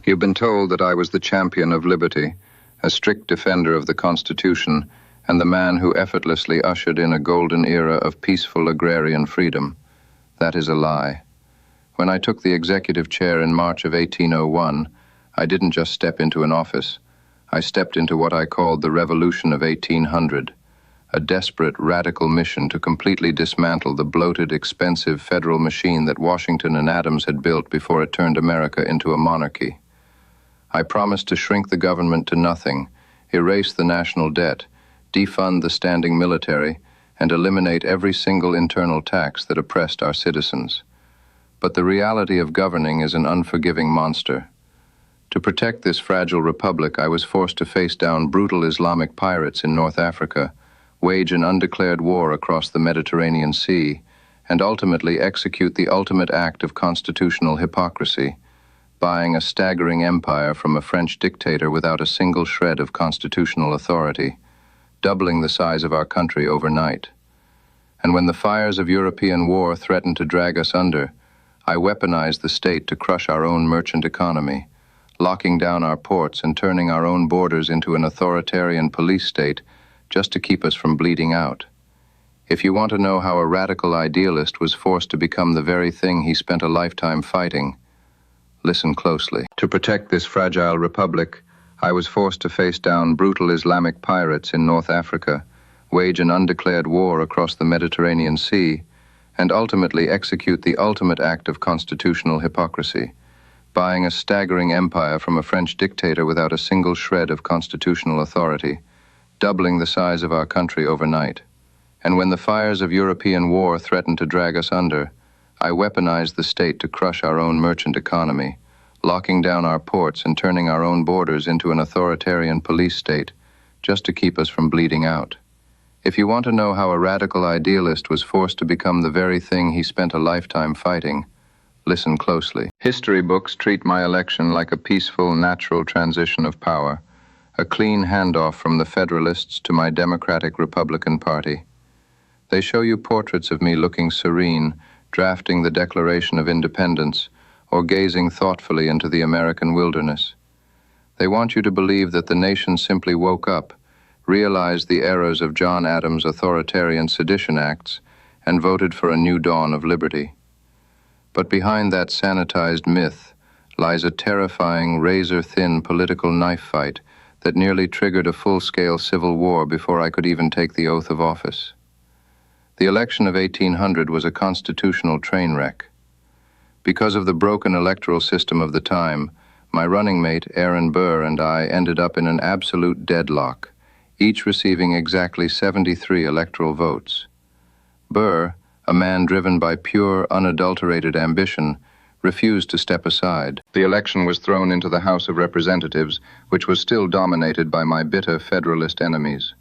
You've been told that I was the champion of liberty, a strict defender of the Constitution, and the man who effortlessly ushered in a golden era of peaceful agrarian freedom. That is a lie. When I took the executive chair in March of 1801, I didn't just step into an office. I stepped into what I called the Revolution of 1800, a desperate, radical mission to completely dismantle the bloated, expensive federal machine that Washington and Adams had built before it turned America into a monarchy. I promised to shrink the government to nothing, erase the national debt, defund the standing military, and eliminate every single internal tax that oppressed our citizens. But the reality of governing is an unforgiving monster. To protect this fragile republic, I was forced to face down brutal Islamic pirates in North Africa, wage an undeclared war across the Mediterranean Sea, and ultimately execute the ultimate act of constitutional hypocrisy, buying a staggering empire from a French dictator without a single shred of constitutional authority, doubling the size of our country overnight. And when the fires of European war threatened to drag us under, I weaponized the state to crush our own merchant economy, locking down our ports and turning our own borders into an authoritarian police state just to keep us from bleeding out. If you want to know how a radical idealist was forced to become the very thing he spent a lifetime fighting, listen closely. To protect this fragile republic, I was forced to face down brutal Islamic pirates in North Africa, wage an undeclared war across the Mediterranean Sea, and ultimately execute the ultimate act of constitutional hypocrisy, buying a staggering empire from a French dictator without a single shred of constitutional authority, doubling the size of our country overnight. And when the fires of European war threatened to drag us under, I weaponized the state to crush our own merchant economy, locking down our ports and turning our own borders into an authoritarian police state just to keep us from bleeding out. If you want to know how a radical idealist was forced to become the very thing he spent a lifetime fighting, listen closely. History books treat my election like a peaceful, natural transition of power, a clean handoff from the Federalists to my Democratic Republican Party. They show you portraits of me looking serene, drafting the Declaration of Independence, or gazing thoughtfully into the American wilderness. They want you to believe that the nation simply woke up, realized the errors of John Adams' authoritarian sedition acts, and voted for a new dawn of liberty. But behind that sanitized myth lies a terrifying, razor-thin political knife fight that nearly triggered a full-scale civil war before I could even take the oath of office. The election of 1800 was a constitutional train wreck. Because of the broken electoral system of the time, my running mate, Aaron Burr, and I ended up in an absolute deadlock, each receiving exactly 73 electoral votes. Burr, a man driven by pure, unadulterated ambition, refused to step aside. The election was thrown into the House of Representatives, which was still dominated by my bitter Federalist enemies.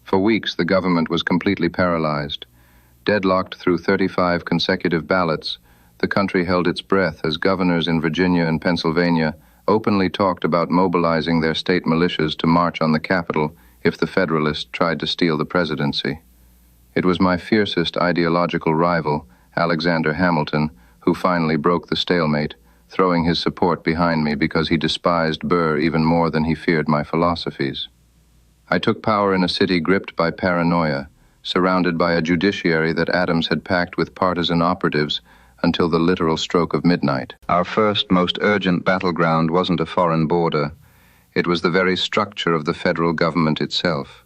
For weeks, the government was completely paralyzed. Deadlocked through 35 consecutive ballots, the country held its breath as governors in Virginia and Pennsylvania openly talked about mobilizing their state militias to march on the Capitol if the Federalists tried to steal the presidency. It was my fiercest ideological rival, Alexander Hamilton, who finally broke the stalemate, throwing his support behind me because he despised Burr even more than he feared my philosophies. I took power in a city gripped by paranoia, surrounded by a judiciary that Adams had packed with partisan operatives until the literal stroke of midnight. Our first, most urgent battleground wasn't a foreign border. It was the very structure of the federal government itself.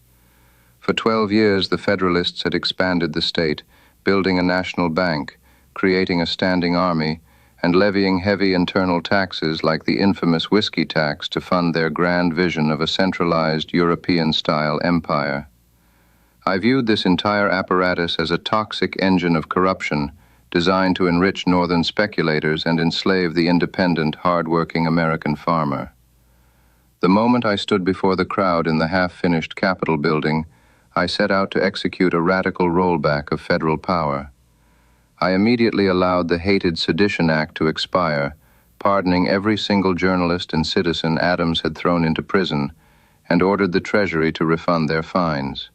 For 12 years, the Federalists had expanded the state, building a national bank, creating a standing army, and levying heavy internal taxes like the infamous whiskey tax to fund their grand vision of a centralized European-style empire. I viewed this entire apparatus as a toxic engine of corruption designed to enrich northern speculators and enslave the independent, hard-working American farmer. The moment I stood before the crowd in the half-finished Capitol building, I set out to execute a radical rollback of federal power. I immediately allowed the hated Sedition Act to expire, pardoning every single journalist and citizen Adams had thrown into prison, and ordered the Treasury to refund their fines.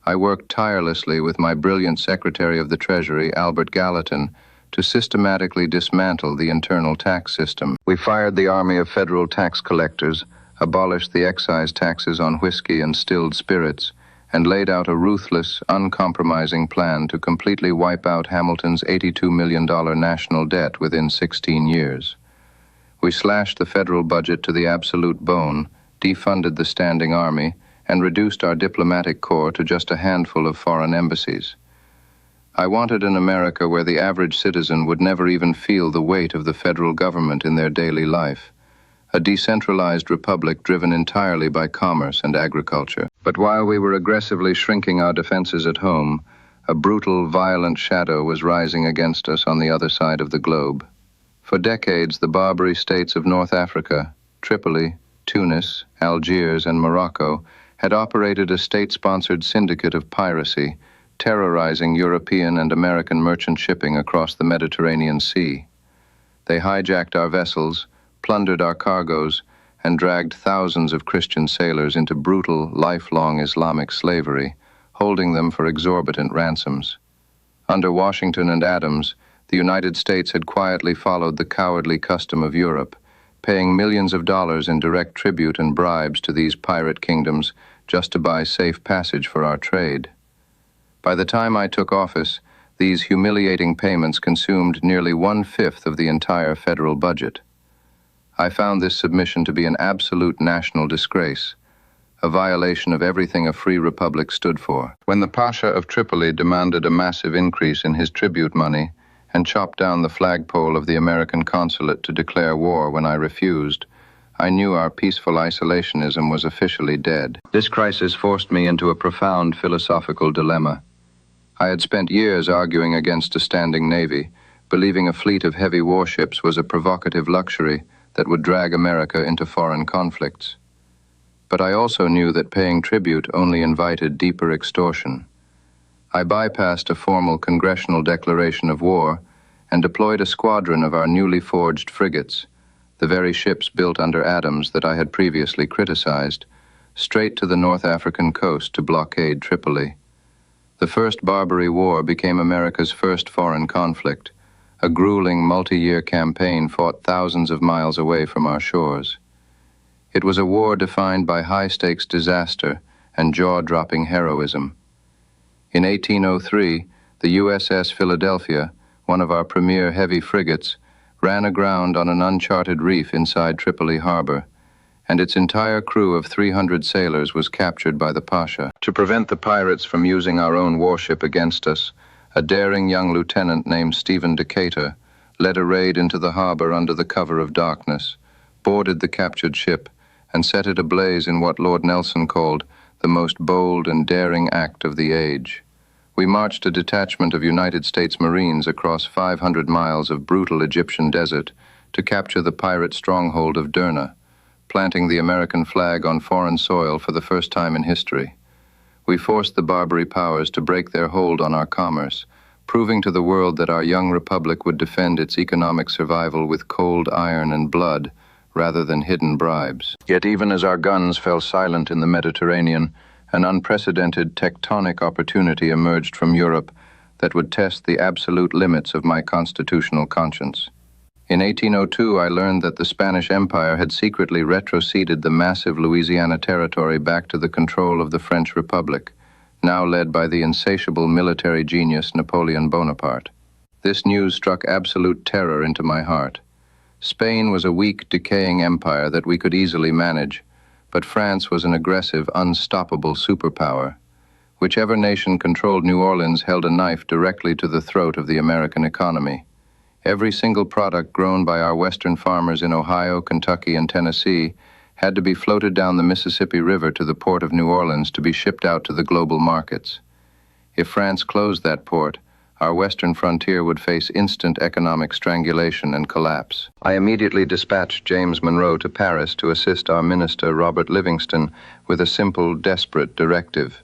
I worked tirelessly with my brilliant Secretary of the Treasury, Albert Gallatin, to systematically dismantle the internal tax system. We fired the army of federal tax collectors, abolished the excise taxes on whiskey and distilled spirits, and laid out a ruthless, uncompromising plan to completely wipe out Hamilton's $82 million national debt within 16 years. We slashed the federal budget to the absolute bone, defunded the standing army, and reduced our diplomatic corps to just a handful of foreign embassies. I wanted an America where the average citizen would never even feel the weight of the federal government in their daily life. A decentralized republic driven entirely by commerce and agriculture. But while we were aggressively shrinking our defenses at home, a brutal, violent shadow was rising against us on the other side of the globe. For decades, the Barbary states of North Africa, Tripoli, Tunis, Algiers, and Morocco, had operated a state-sponsored syndicate of piracy, terrorizing European and American merchant shipping across the Mediterranean Sea. They hijacked our vessels, plundered our cargoes, and dragged thousands of Christian sailors into brutal, lifelong Islamic slavery, holding them for exorbitant ransoms. Under Washington and Adams, the United States had quietly followed the cowardly custom of Europe, paying millions of dollars in direct tribute and bribes to these pirate kingdoms just to buy safe passage for our trade. By the time I took office, these humiliating payments consumed nearly 1/5 of the entire federal budget. I found this submission to be an absolute national disgrace, a violation of everything a free republic stood for. When the Pasha of Tripoli demanded a massive increase in his tribute money and chopped down the flagpole of the American consulate to declare war when I refused, I knew our peaceful isolationism was officially dead. This crisis forced me into a profound philosophical dilemma. I had spent years arguing against a standing navy, believing a fleet of heavy warships was a provocative luxury that would drag America into foreign conflicts. But I also knew that paying tribute only invited deeper extortion. I bypassed a formal congressional declaration of war and deployed a squadron of our newly forged frigates, the very ships built under Adams that I had previously criticized, straight to the North African coast to blockade Tripoli. The First Barbary War became America's first foreign conflict, a grueling multi-year campaign fought thousands of miles away from our shores. It was a war defined by high-stakes disaster and jaw-dropping heroism. In 1803, the USS Philadelphia, one of our premier heavy frigates, ran aground on an uncharted reef inside Tripoli harbor, and its entire crew of 300 sailors was captured by the Pasha. To prevent the pirates from using our own warship against us, a daring young lieutenant named Stephen Decatur led a raid into the harbor under the cover of darkness, boarded the captured ship, and set it ablaze in what Lord Nelson called the most bold and daring act of the age. We marched a detachment of United States Marines across 500 miles of brutal Egyptian desert to capture the pirate stronghold of Derna, planting the American flag on foreign soil for the first time in history. We forced the Barbary powers to break their hold on our commerce, proving to the world that our young republic would defend its economic survival with cold iron and blood rather than hidden bribes. Yet even as our guns fell silent in the Mediterranean, an unprecedented tectonic opportunity emerged from Europe that would test the absolute limits of my constitutional conscience. In 1802, I learned that the Spanish Empire had secretly retroceded the massive Louisiana territory back to the control of the French Republic, now led by the insatiable military genius Napoleon Bonaparte. This news struck absolute terror into my heart. Spain was a weak, decaying empire that we could easily manage, but France was an aggressive, unstoppable superpower. Whichever nation controlled New Orleans held a knife directly to the throat of the American economy. Every single product grown by our western farmers in Ohio, Kentucky, and Tennessee had to be floated down the Mississippi River to the port of New Orleans to be shipped out to the global markets. If France closed that port, our western frontier would face instant economic strangulation and collapse. I immediately dispatched James Monroe to Paris to assist our minister, Robert Livingston, with a simple, desperate directive.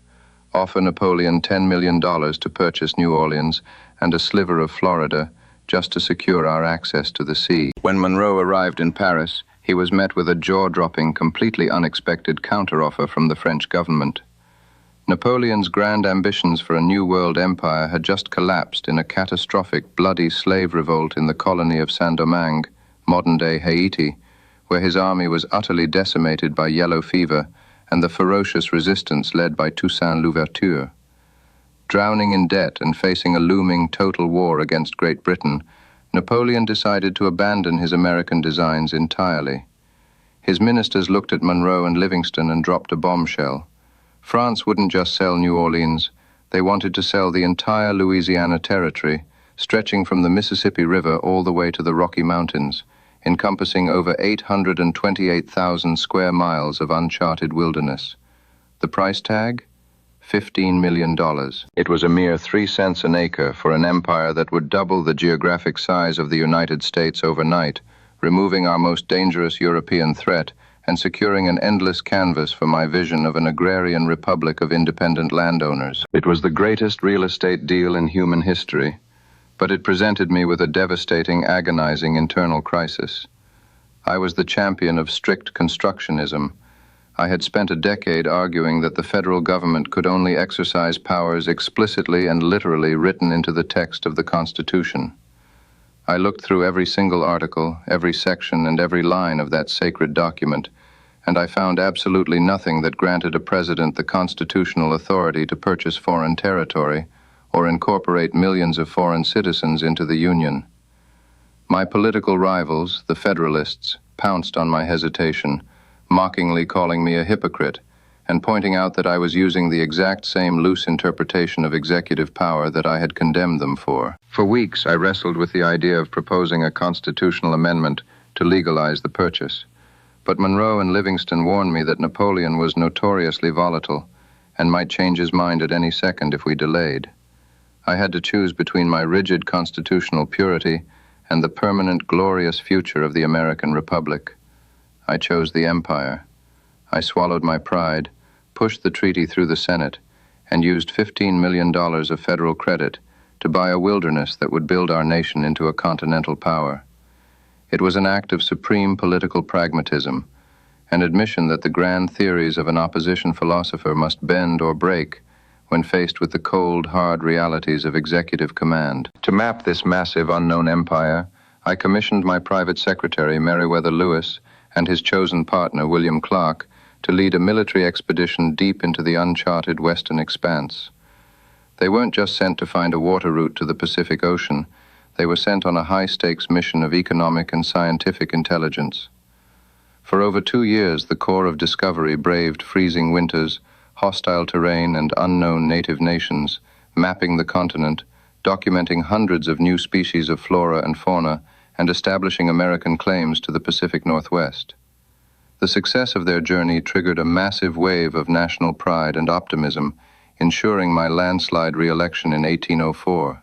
Offer Napoleon $10 million to purchase New Orleans and a sliver of Florida, just to secure our access to the sea. When Monroe arrived in Paris, he was met with a jaw-dropping, completely unexpected counteroffer from the French government. Napoleon's grand ambitions for a new world empire had just collapsed in a catastrophic, bloody slave revolt in the colony of Saint-Domingue, modern-day Haiti, where his army was utterly decimated by yellow fever and the ferocious resistance led by Toussaint Louverture. Drowning in debt and facing a looming total war against Great Britain, Napoleon decided to abandon his American designs entirely. His ministers looked at Monroe and Livingston and dropped a bombshell. France wouldn't just sell New Orleans, they wanted to sell the entire Louisiana territory, stretching from the Mississippi River all the way to the Rocky Mountains, encompassing over 828,000 square miles of uncharted wilderness. The price tag? $15 million. It was a mere 3 cents an acre for an empire that would double the geographic size of the United States overnight, removing our most dangerous European threat and securing an endless canvas for my vision of an agrarian republic of independent landowners. It was the greatest real estate deal in human history, but it presented me with a devastating, agonizing internal crisis. I was the champion of strict constructionism. I had spent a decade arguing that the federal government could only exercise powers explicitly and literally written into the text of the Constitution. I looked through every single article, every section, and every line of that sacred document, and I found absolutely nothing that granted a president the constitutional authority to purchase foreign territory or incorporate millions of foreign citizens into the Union. My political rivals, the Federalists, pounced on my hesitation, mockingly calling me a hypocrite and pointing out that I was using the exact same loose interpretation of executive power that I had condemned them for. For weeks, I wrestled with the idea of proposing a constitutional amendment to legalize the purchase. But Monroe and Livingston warned me that Napoleon was notoriously volatile and might change his mind at any second if we delayed. I had to choose between my rigid constitutional purity and the permanent, glorious future of the American Republic. I chose the empire. I swallowed my pride, pushed the treaty through the Senate, and used $15 million of federal credit to buy a wilderness that would build our nation into a continental power. It was an act of supreme political pragmatism, an admission that the grand theories of an opposition philosopher must bend or break when faced with the cold, hard realities of executive command. To map this massive unknown empire, I commissioned my private secretary, Meriwether Lewis, and his chosen partner, William Clark, to lead a military expedition deep into the uncharted western expanse. They weren't just sent to find a water route to the Pacific Ocean. They were sent on a high-stakes mission of economic and scientific intelligence. For over 2 years, the Corps of Discovery braved freezing winters, hostile terrain, and unknown native nations, mapping the continent, documenting hundreds of new species of flora and fauna, and establishing American claims to the Pacific Northwest. The success of their journey triggered a massive wave of national pride and optimism, ensuring my landslide re-election in 1804.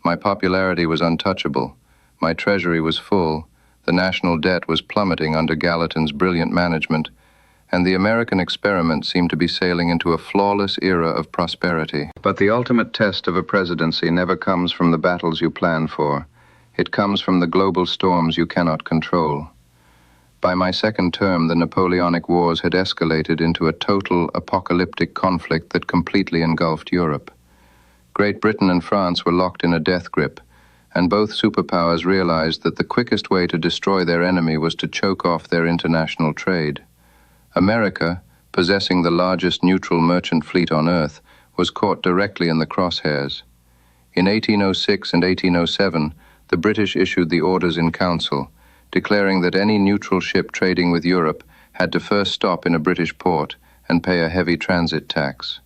My popularity was untouchable, my treasury was full, the national debt was plummeting under Gallatin's brilliant management, and the American experiment seemed to be sailing into a flawless era of prosperity. But the ultimate test of a presidency never comes from the battles you plan for. It comes from the global storms you cannot control. By my second term, the Napoleonic Wars had escalated into a total apocalyptic conflict that completely engulfed Europe. Great Britain and France were locked in a death grip, and both superpowers realized that the quickest way to destroy their enemy was to choke off their international trade. America, possessing the largest neutral merchant fleet on Earth, was caught directly in the crosshairs. In 1806 and 1807, the British issued the Orders in Council, declaring that any neutral ship trading with Europe had to first stop in a British port and pay a heavy transit tax.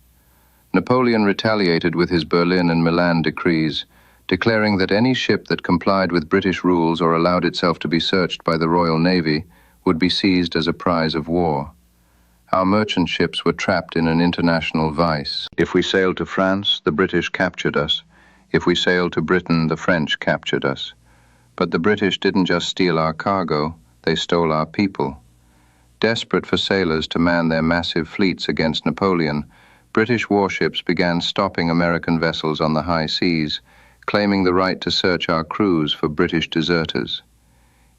Napoleon retaliated with his Berlin and Milan decrees, declaring that any ship that complied with British rules or allowed itself to be searched by the Royal Navy would be seized as a prize of war. Our merchant ships were trapped in an international vice. If we sailed to France, the British captured us. If we sailed to Britain, the French captured us. But the British didn't just steal our cargo, they stole our people. Desperate for sailors to man their massive fleets against Napoleon, British warships began stopping American vessels on the high seas, claiming the right to search our crews for British deserters.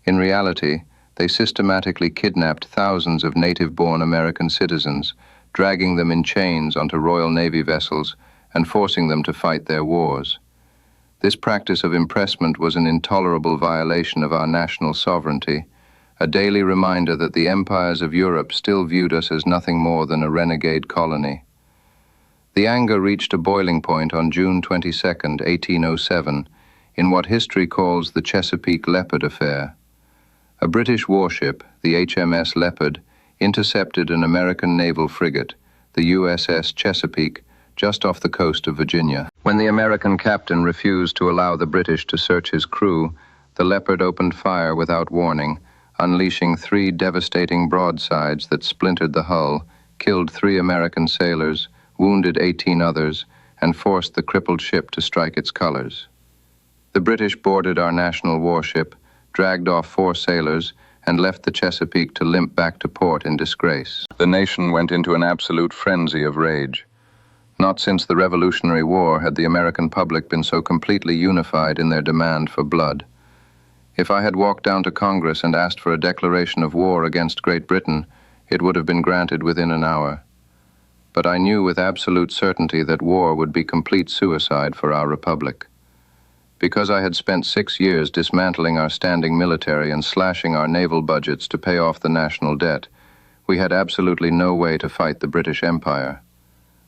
In reality, they systematically kidnapped thousands of native-born American citizens, dragging them in chains onto Royal Navy vessels and forcing them to fight their wars. This practice of impressment was an intolerable violation of our national sovereignty, a daily reminder that the empires of Europe still viewed us as nothing more than a renegade colony. The anger reached a boiling point on June 22, 1807, in what history calls the Chesapeake Leopard affair. A British warship, the HMS Leopard, intercepted an American naval frigate, the USS Chesapeake, just off the coast of Virginia. When the American captain refused to allow the British to search his crew, the Leopard opened fire without warning, unleashing 3 devastating broadsides that splintered the hull, killed 3 American sailors, wounded 18 others, and forced the crippled ship to strike its colors. The British boarded our national warship, dragged off 4 sailors, and left the Chesapeake to limp back to port in disgrace. The nation went into an absolute frenzy of rage. Not since the Revolutionary War had the American public been so completely unified in their demand for blood. If I had walked down to Congress and asked for a declaration of war against Great Britain, it would have been granted within an hour. But I knew with absolute certainty that war would be complete suicide for our republic. Because I had spent 6 years dismantling our standing military and slashing our naval budgets to pay off the national debt, we had absolutely no way to fight the British Empire.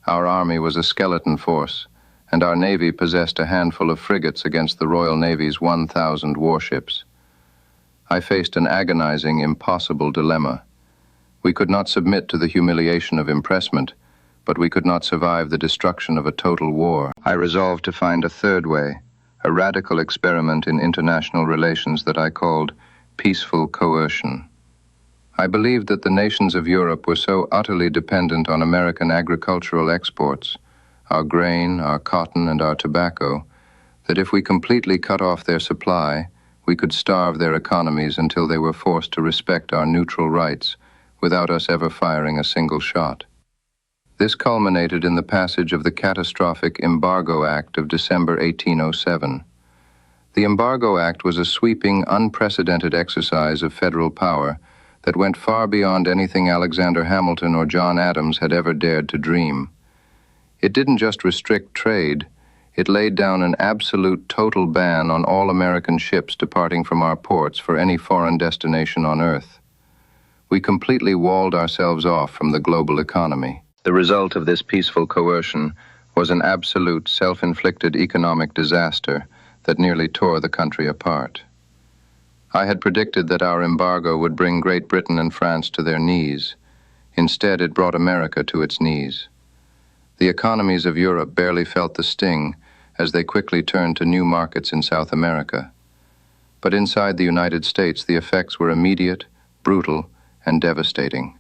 Our army was a skeleton force, and our navy possessed a handful of frigates against the Royal Navy's 1,000 warships. I faced an agonizing, impossible dilemma. We could not submit to the humiliation of impressment, but we could not survive the destruction of a total war. I resolved to find a third way, a radical experiment in international relations that I called peaceful coercion. I believed that the nations of Europe were so utterly dependent on American agricultural exports, our grain, our cotton, and our tobacco, that if we completely cut off their supply, we could starve their economies until they were forced to respect our neutral rights without us ever firing a single shot. This culminated in the passage of the catastrophic Embargo Act of December 1807. The Embargo Act was a sweeping, unprecedented exercise of federal power that went far beyond anything Alexander Hamilton or John Adams had ever dared to dream. It didn't just restrict trade, it laid down an absolute total ban on all American ships departing from our ports for any foreign destination on Earth. We completely walled ourselves off from the global economy. The result of this peaceful coercion was an absolute self-inflicted economic disaster that nearly tore the country apart. I had predicted that our embargo would bring Great Britain and France to their knees. Instead, it brought America to its knees. The economies of Europe barely felt the sting as they quickly turned to new markets in South America. But inside the United States, the effects were immediate, brutal, and devastating.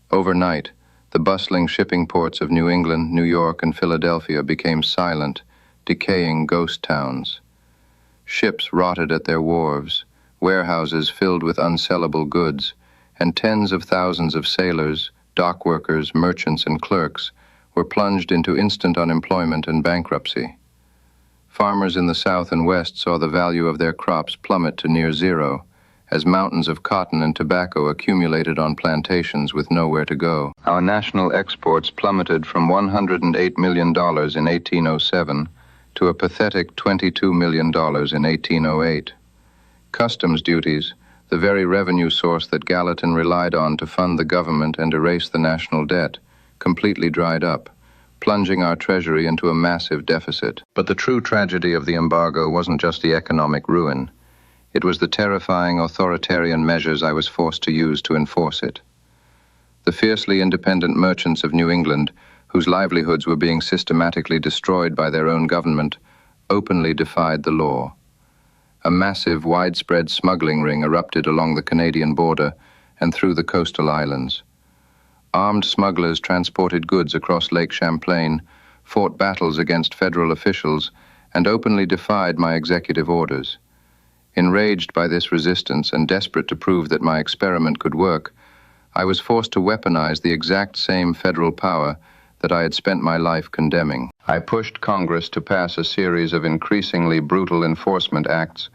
Overnight, the bustling shipping ports of New England, New York, and Philadelphia became silent, decaying ghost towns. Ships rotted at their wharves, warehouses filled with unsellable goods, and tens of thousands of sailors, dock workers, merchants, and clerks were plunged into instant unemployment and bankruptcy. Farmers in the South and West saw the value of their crops plummet to near zero, as mountains of cotton and tobacco accumulated on plantations with nowhere to go. Our national exports plummeted from $108 million in 1807 to a pathetic $22 million in 1808. Customs duties, the very revenue source that Gallatin relied on to fund the government and erase the national debt, completely dried up, plunging our treasury into a massive deficit. But the true tragedy of the embargo wasn't just the economic ruin. It was the terrifying authoritarian measures I was forced to use to enforce it. The fiercely independent merchants of New England, whose livelihoods were being systematically destroyed by their own government, openly defied the law. A massive, widespread smuggling ring erupted along the Canadian border and through the coastal islands. Armed smugglers transported goods across Lake Champlain, fought battles against federal officials, and openly defied my executive orders. Enraged by this resistance and desperate to prove that my experiment could work, I was forced to weaponize the exact same federal power that I had spent my life condemning. I pushed Congress to pass a series of increasingly brutal enforcement acts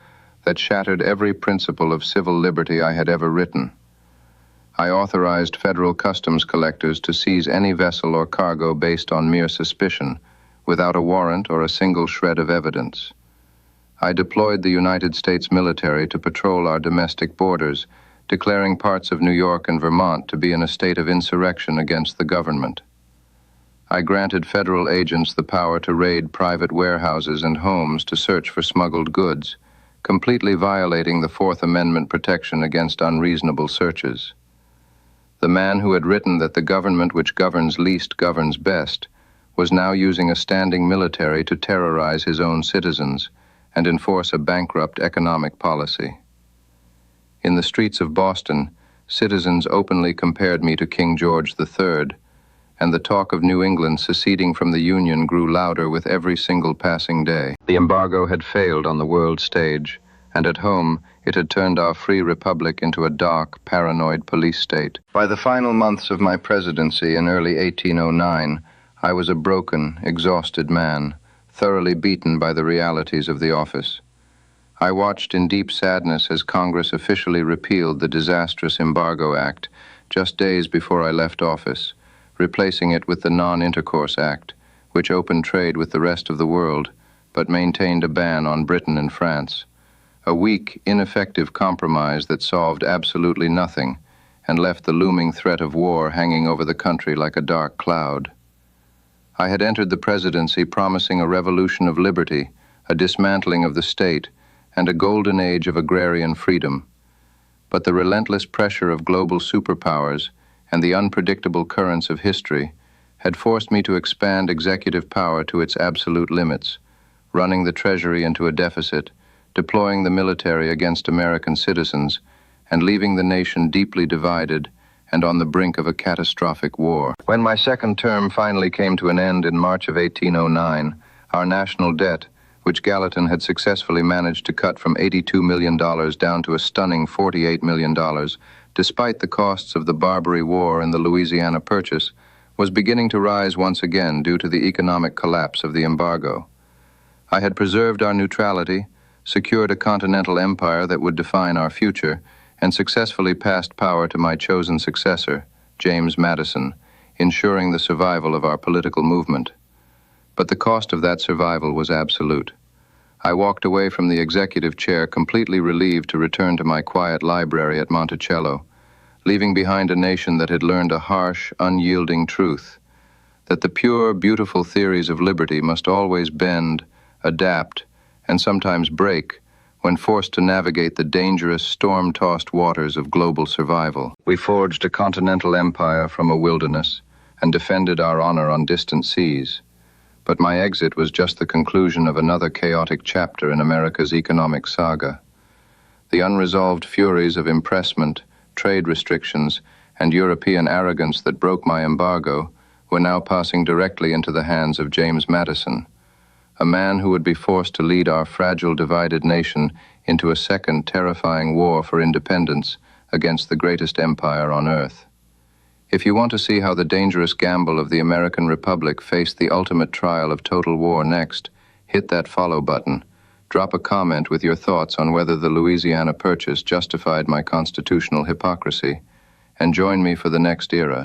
that shattered every principle of civil liberty I had ever written. I authorized federal customs collectors to seize any vessel or cargo based on mere suspicion, without a warrant or a single shred of evidence. I deployed the United States military to patrol our domestic borders, declaring parts of New York and Vermont to be in a state of insurrection against the government. I granted federal agents the power to raid private warehouses and homes to search for smuggled goods, completely violating the Fourth Amendment protection against unreasonable searches. The man who had written that the government which governs least governs best was now using a standing military to terrorize his own citizens and enforce a bankrupt economic policy. In the streets of Boston, citizens openly compared me to King George III, and the talk of New England seceding from the Union grew louder with every single passing day. The embargo had failed on the world stage, and at home it had turned our free republic into a dark, paranoid police state. By the final months of my presidency in early 1809, I was a broken, exhausted man, thoroughly beaten by the realities of the office. I watched in deep sadness as Congress officially repealed the disastrous Embargo Act just days before I left office, replacing it with the Non-Intercourse Act, which opened trade with the rest of the world, but maintained a ban on Britain and France. A weak, ineffective compromise that solved absolutely nothing and left the looming threat of war hanging over the country like a dark cloud. I had entered the presidency promising a revolution of liberty, a dismantling of the state, and a golden age of agrarian freedom. But the relentless pressure of global superpowers and the unpredictable currents of history had forced me to expand executive power to its absolute limits, running the Treasury into a deficit, deploying the military against American citizens, and leaving the nation deeply divided and on the brink of a catastrophic war. When my second term finally came to an end in March of 1809, our national debt, which Gallatin had successfully managed to cut from $82 million down to a stunning $48 million, despite the costs of the Barbary War and the Louisiana Purchase, was beginning to rise once again due to the economic collapse of the embargo. I had preserved our neutrality, secured a continental empire that would define our future, and successfully passed power to my chosen successor, James Madison, ensuring the survival of our political movement. But the cost of that survival was absolute. I walked away from the executive chair completely relieved to return to my quiet library at Monticello, leaving behind a nation that had learned a harsh, unyielding truth, that the pure, beautiful theories of liberty must always bend, adapt, and sometimes break when forced to navigate the dangerous, storm-tossed waters of global survival. We forged a continental empire from a wilderness and defended our honor on distant seas. But my exit was just the conclusion of another chaotic chapter in America's economic saga. The unresolved furies of impressment, trade restrictions, and European arrogance that broke my embargo were now passing directly into the hands of James Madison, a man who would be forced to lead our fragile, divided nation into a second terrifying war for independence against the greatest empire on earth. If you want to see how the dangerous gamble of the American Republic faced the ultimate trial of total war next, hit that follow button. Drop a comment with your thoughts on whether the Louisiana Purchase justified my constitutional hypocrisy, and join me for the next era.